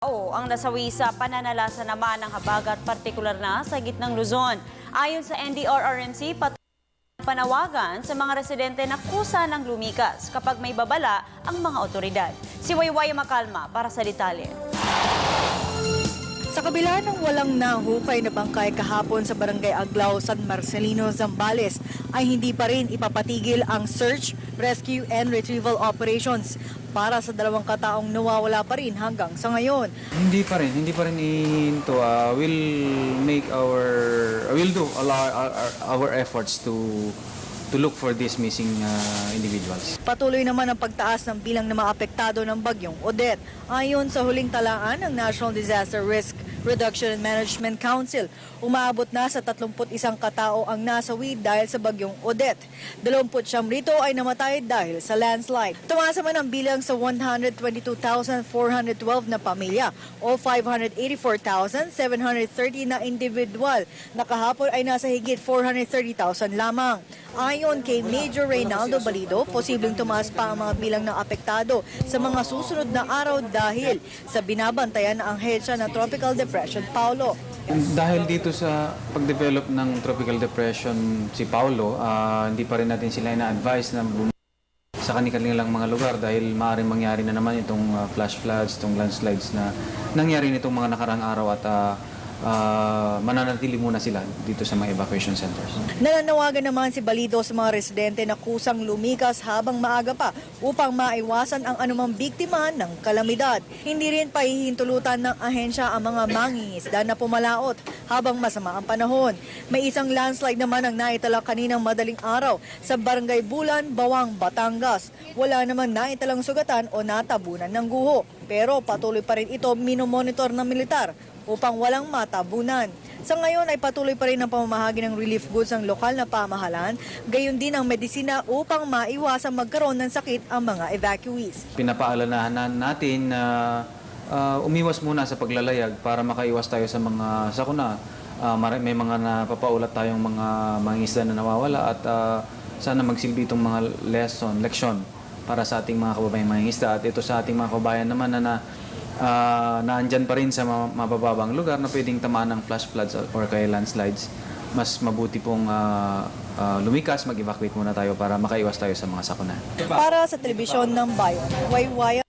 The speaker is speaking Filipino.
Ang nasawi sa pananalasa naman ng habagat, partikular na sa gitnang Luzon. Ayon sa NDRRMC, panawagan sa mga residente na kusa ng lumikas kapag may babala ang mga otoridad. Si Wayway Makalma para sa detalye. Sa kabila ng walang nahukay na bangkay kahapon sa Barangay Aglao, San Marcelino, Zambales, ay hindi pa rin ipapatigil ang search, rescue and retrieval operations para sa 2 kataong nawawala pa rin hanggang sa ngayon. Hindi pa rin ihinto. We'll do all our efforts to look for these missing individuals. Patuloy naman ang pagtaas ng bilang ng mga apektado ng bagyong Odette. Ayon sa huling talaan ng National Disaster Risk Reduction and Management Council, umaabot na sa 31 katao ang nasawi dahil sa bagyong Odette. 29 rito ay namatay dahil sa landslide. Tumaas naman ang bilang sa 122,412 na pamilya o 584,730 na individual. Nakahapon ay nasa higit 430,000 lamang. Ayon kay Major Reynaldo Balido, posibleng tumaas pa ang mga bilang ng apektado sa mga susunod na araw dahil sa binabantayan na ang ahensya ng Tropical Depression Paulo. Dahil dito sa pag-develop ng Tropical Depression si Paulo, hindi pa rin natin sila ina-advise na sa kanilang mga lugar dahil maaaring mangyari na naman itong flash floods, itong landslides na nangyari nitong mga nakarang araw at mananatili muna sila dito sa mga evacuation centers. Nananawagan naman si Balido sa mga residente na kusang lumikas habang maaga pa upang maiwasan ang anumang biktima ng kalamidad. Hindi rin pahihintulutan ng ahensya ang mga mangingisda na pumalaot habang masama ang panahon. May isang landslide naman ang naitala kaninang madaling araw sa Barangay Bulan, Bawang, Batangas. Wala namang naitalang sugatan o natabunan ng guho. Pero patuloy pa rin ito minomonitor ng militar upang walang matabunan. Sa ngayon ay patuloy pa rin ang pamamahagi ng relief goods ng lokal na pamahalaan, gayon din ang medisina upang maiwasang magkaroon ng sakit ang mga evacuees. Pinapaalalahanan natin na umiwas muna sa paglalayag para makaiwas tayo sa mga sakuna. May mga napapaulat tayong mga isda na nawawala at sana magsilbi itong mga leksyon para sa ating mga kababayang mga isda. At ito sa ating mga kababayan naman na naandyan pa rin sa mabababang lugar na pwedeng tamaan ng flash floods or kaya landslides, mas mabuti pong lumikas, mag-evacuate muna tayo para makaiwas tayo sa mga sakuna. Para sa telebisyon ng Bayan, Wayway